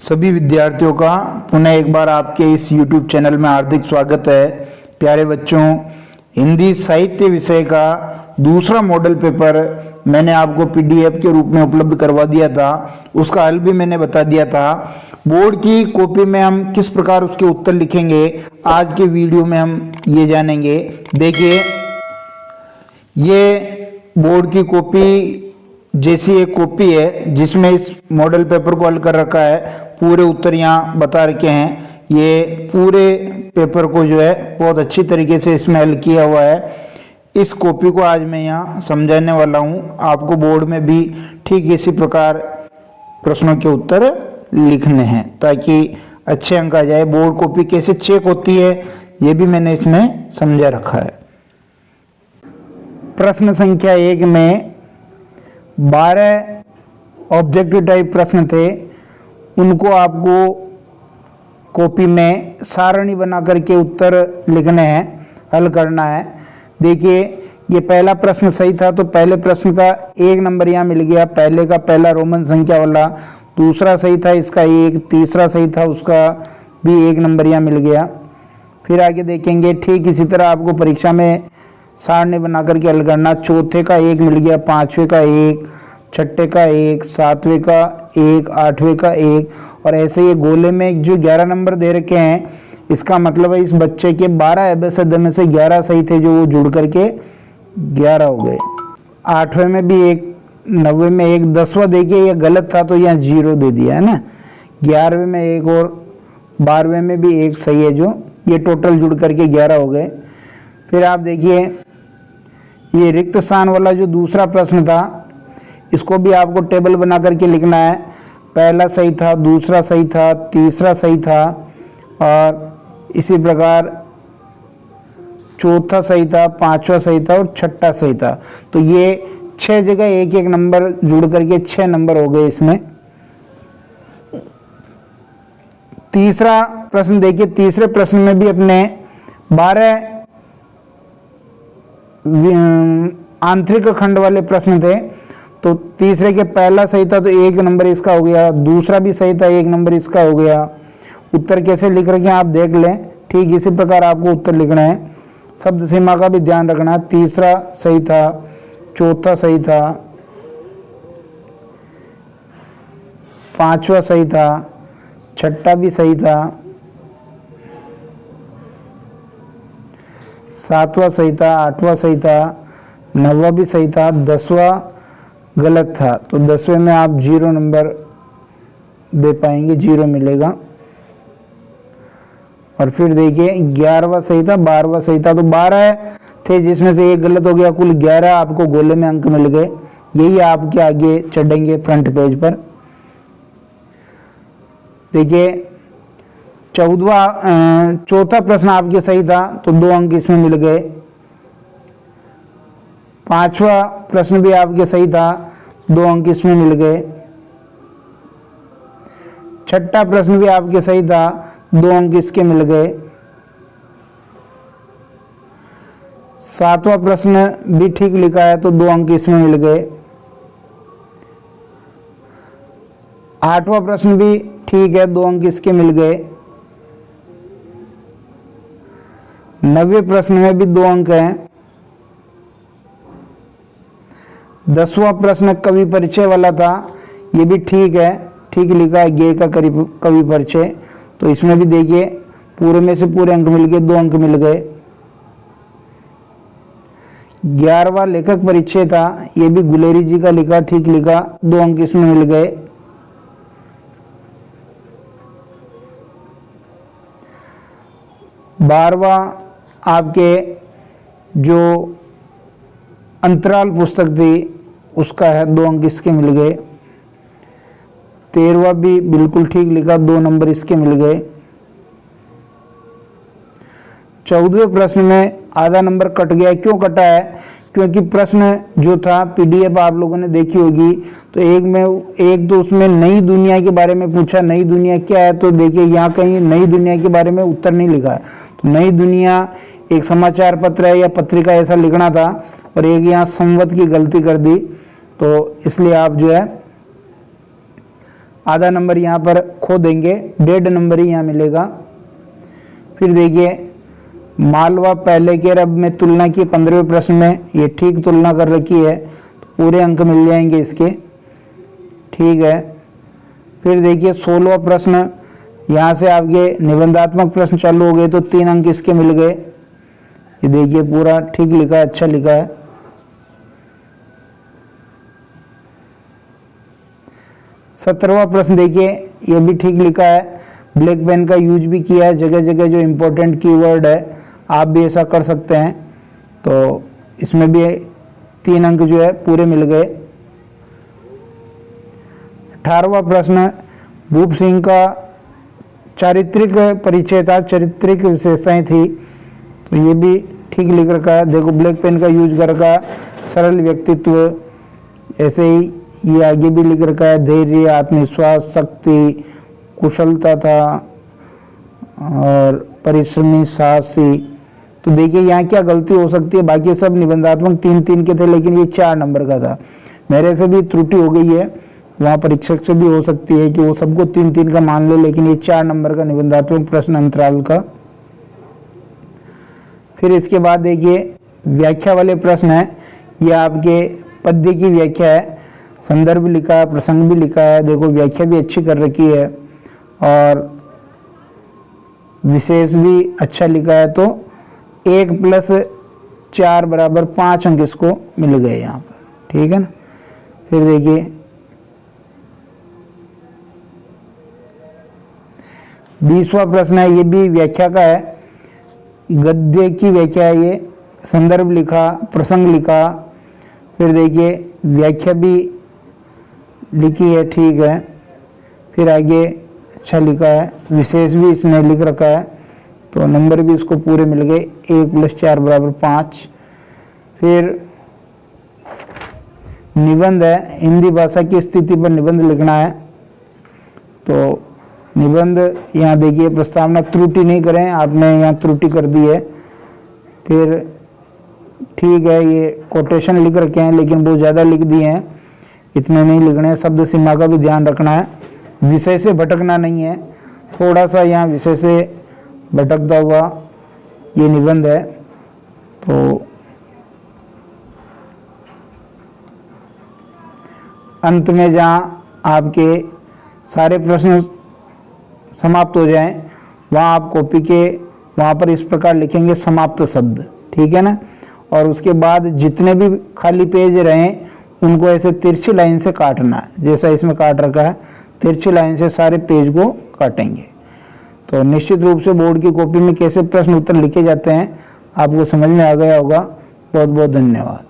सभी विद्यार्थियों का पुनः एक बार आपके इस YouTube चैनल में हार्दिक स्वागत है। प्यारे बच्चों, हिंदी साहित्य विषय का दूसरा मॉडल पेपर मैंने आपको PDF के रूप में उपलब्ध करवा दिया था। उसका हल भी मैंने बता दिया था। बोर्ड की कॉपी में हम किस प्रकार उसके उत्तर लिखेंगे, आज के वीडियो में हम ये जानेंगे। देखिए, ये बोर्ड की कॉपी जैसी एक कॉपी है जिसमें इस मॉडल पेपर को हल कर रखा है। पूरे उत्तर यहाँ बता रखे हैं। ये पूरे पेपर को जो है बहुत अच्छी तरीके से इसमें हल किया हुआ है। इस कॉपी को आज मैं यहाँ समझाने वाला हूँ। आपको बोर्ड में भी ठीक इसी प्रकार प्रश्नों के उत्तर लिखने हैं ताकि अच्छे अंक आ जाए। बोर्ड कॉपी कैसे चेक होती है ये भी मैंने इसमें समझा रखा है। प्रश्न संख्या 1 में 12 ऑब्जेक्टिव टाइप प्रश्न थे। उनको आपको कॉपी में सारणी बना करके उत्तर लिखने हैं, हल करना है। देखिए, ये पहला प्रश्न सही था तो पहले प्रश्न का 1 नंबर यहाँ मिल गया। पहले का पहला रोमन संख्या वाला। दूसरा सही था, इसका 1। तीसरा सही था, उसका भी 1 नंबर यहाँ मिल गया। फिर आगे देखेंगे, ठीक इसी तरह आपको परीक्षा में सारणी बना करके हल करना। चौथे का 1 मिल गया, पांचवे का 1, छठे का 1, सातवें का 1, आठवें का 1 और ऐसे ये गोले में जो 11 नंबर दे रखे हैं, इसका मतलब है इस बच्चे के 12 एबेसद में से 11 सही थे जो वो जुड़ करके 11 हो गए। 8वें में भी 1, 9वें में 1, 10वां देखिए ये गलत था तो यहाँ 0 दे दिया है ना। 11वें में 1 और 12वें में भी 1 सही है, जो ये टोटल जुड़ करके 11 हो गए। फिर आप देखिए, ये रिक्त स्थान वाला जो दूसरा प्रश्न था, इसको भी आपको टेबल बना करके लिखना है। पहला सही था, दूसरा सही था, तीसरा सही था और इसी प्रकार चौथा सही था, पांचवा सही था और छठा सही था। तो ये 6 जगह 1-1 नंबर जुड़ करके 6 नंबर हो गए इसमें। तीसरा प्रश्न देखिए, तीसरे प्रश्न में भी अपने 12 आंतरिक खंड वाले प्रश्न थे। तो तीसरे के पहला सही था तो 1 नंबर इसका हो गया। दूसरा भी सही था, 1 नंबर इसका हो गया। उत्तर कैसे लिख रखे हैं आप देख लें। ठीक इसी प्रकार आपको उत्तर लिखना है। शब्द सीमा का भी ध्यान रखना। तीसरा सही था, चौथा सही था, पांचवा सही था, छठा भी सही था, सातवां सही था, आठवां सही था, 9वां भी सही था, 10वां गलत था। तो 10वें में आप 0 नंबर दे पाएंगे, 0 मिलेगा। और फिर देखिए, 11वां सही था, 12वां सही था। तो 12 थे जिसमें से 1 गलत हो गया। कुल 11 आपको गोले में अंक मिल गए। यही आपके आगे चढ़ेंगे फ्रंट पेज पर। देखिए, चौथा प्रश्न आपके सही था तो 2 अंक इसमें मिल गए। 5वां प्रश्न भी आपके सही था, 2 अंक इसमें मिल गए। छठा प्रश्न भी आपके सही था, 2 अंक इसके मिल गए। 7वां प्रश्न भी ठीक लिखा है तो 2 अंक इसमें मिल गए। 8वां प्रश्न भी ठीक है, 2 अंक इसके मिल गए। 9वें प्रश्न में भी 2 अंक हैं। 10वां प्रश्न कवि परिचय वाला था, ये भी ठीक है, ठीक लिखा है, गे का कवि परिचय। तो इसमें भी देखिए पूरे में से पूरे अंक मिल गए, 2 अंक मिल गए। 11वां लेखक परिचय था, ये भी गुलेरी जी का लिखा, ठीक लिखा, 2 अंक इसमें मिल गए। 12वां आपके जो अंतराल पुस्तक थी उसका है, 2 अंक इसके मिल गए। 13वां भी बिल्कुल ठीक लिखा, 2 नंबर इसके मिल गए। 14वें प्रश्न में आधा नंबर कट गया। क्यों कटा है? क्योंकि प्रश्न जो था PDF आप लोगों ने देखी होगी, तो एक तो उसमें नई दुनिया के बारे में पूछा। नई दुनिया क्या है? तो देखिए, यहाँ कहीं नई दुनिया के बारे में उत्तर नहीं लिखा है। तो नई दुनिया एक समाचार पत्र है या पत्रिका, ऐसा लिखना था। और एक यहाँ संवत की गलती कर दी, तो इसलिए आप जो है आधा नंबर यहाँ पर खो देंगे, 1.5 नंबर ही यहाँ मिलेगा। फिर देखिए मालवा पहले के अरब में तुलना की 15वें प्रश्न में, ये ठीक तुलना कर रखी है तो पूरे अंक मिल जाएंगे इसके, ठीक है। फिर देखिए 16वां प्रश्न, यहाँ से आपके निबंधात्मक प्रश्न चालू हो गए तो 3 अंक इसके मिल गए। ये देखिए पूरा ठीक लिखा है, अच्छा लिखा है। 17वां प्रश्न देखिए, ये भी ठीक लिखा है, ब्लैक पेन का यूज भी किया है, जगह जगह जो इम्पोर्टेंट कीवर्ड है आप भी ऐसा कर सकते हैं, तो इसमें भी 3 अंक जो है पूरे मिल गए। 18वां प्रश्न, भूप सिंह का चारित्रिक परिचय था, चारित्रिक विशेषताएं थी, तो ये भी ठीक लिख रखा है। देखो ब्लैक पेन का यूज कर रखा है, सरल व्यक्तित्व, ऐसे ही ये आगे भी लिख रखा है, धैर्य, आत्मविश्वास, शक्ति, कुशलता था और परिश्रमी, साहसी। तो देखिए यहाँ क्या गलती हो सकती है, बाकी सब निबंधात्मक 3-3 के थे लेकिन ये 4 नंबर का था। मेरे से भी त्रुटि हो गई है, वहाँ परीक्षक से भी हो सकती है कि वो सबको 3-3 का मान ले, लेकिन ये 4 नंबर का निबंधात्मक प्रश्न अंतराल का। फिर इसके बाद देखिए व्याख्या वाले प्रश्न है, ये आपके पद्य की व्याख्या है, संदर्भ लिखा है, प्रसंग भी लिखा है, देखो व्याख्या भी अच्छी कर रखी है और विशेष भी अच्छा लिखा है, तो 1 + 4 = 5 अंक इसको मिल गए यहाँ पर, ठीक है ना। फिर देखिए 20वां प्रश्न है, ये भी व्याख्या का है, गद्य की व्याख्या है, ये संदर्भ लिखा, प्रसंग लिखा, फिर देखिए व्याख्या भी लिखी है, ठीक है। फिर आगे अच्छा लिखा है, विशेष भी इसने लिख रखा है, तो नंबर भी इसको पूरे मिल गए, 1 + 4 = 5। फिर निबंध है, हिंदी भाषा की स्थिति पर निबंध लिखना है, तो निबंध यहाँ देखिए प्रस्तावना त्रुटि नहीं करें, आपने यहाँ त्रुटि कर दी है। फिर ठीक है, ये कोटेशन लिख रखे हैं लेकिन बहुत ज़्यादा लिख दिए हैं, इतने नहीं लिखने हैं, शब्द सीमा का भी ध्यान रखना है, विषय से भटकना नहीं है, थोड़ा सा यहाँ विषय से भटकता हुआ ये निबंध है। तो अंत में जहाँ आपके सारे प्रश्न समाप्त हो जाएं, वहाँ आप कॉपी के वहाँ पर इस प्रकार लिखेंगे समाप्त शब्द, ठीक है ना। और उसके बाद जितने भी खाली पेज रहें उनको ऐसे तिरछी लाइन से काटना है, जैसा इसमें काट रखा है, तिरछी लाइन से सारे पेज को काटेंगे। तो निश्चित रूप से बोर्ड की कॉपी में कैसे प्रश्न उत्तर लिखे जाते हैं आपको समझ में आ गया होगा। बहुत बहुत धन्यवाद।